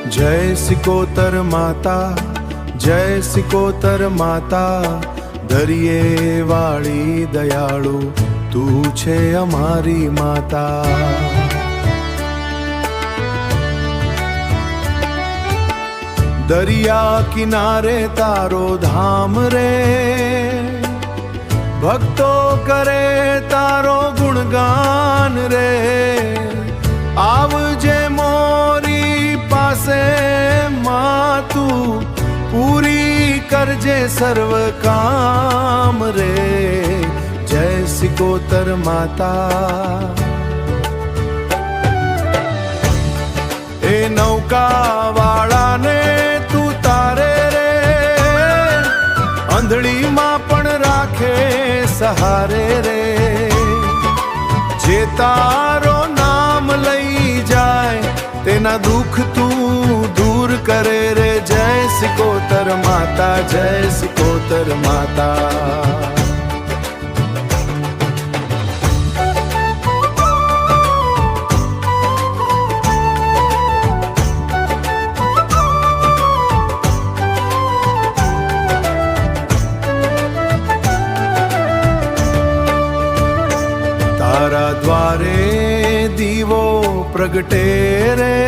जय सिकोतर माता, जय सिकोतर माता, दरिये वाली दयाळु तू छे अमारी माता। दरिया किनारे तारो धाम रे, भक्तो करे तारो गुणगान रे। आवजे मोरी पासे मातू, पूरी करजे सर्व काम रे। जय सिकोतर माता। ए नौका वाला ने तू तारे रे, अंधड़ी मां पण राखे सहारे रे। जे तारो नाम लई जाए, तेना दुख तू दूर करे रे। जय सिकोतर माता, जय सिकोतर माता। तारा द्वारे दीवो प्रगटे रे,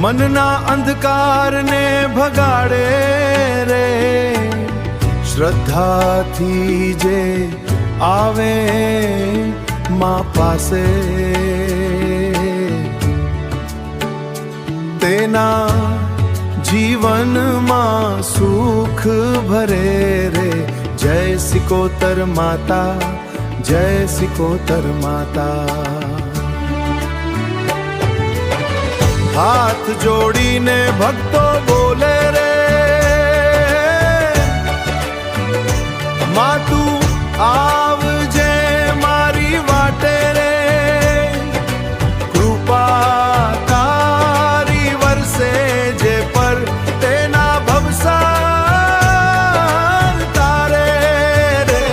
मनना अंधकार ने भगाड़े रे। श्रद्धा थी जे आवे मां पासे, तेना जीवन मां सुख भरे रे। जय सिकोतर माता, जय सिकोतर माता। हाथ जोड़ीने भक्तो बोले रे, मातू आवजे मारी वाटे रे। कृपा तारी वरसे जे पर, तेना भवसार तारे रे।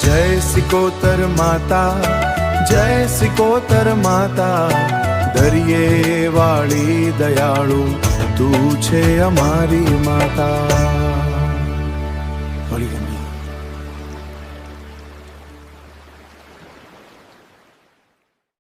जय सिकोतर माता, जय सिकोतर माता, दरिये वाली दयाळु तू छे अमारी माता।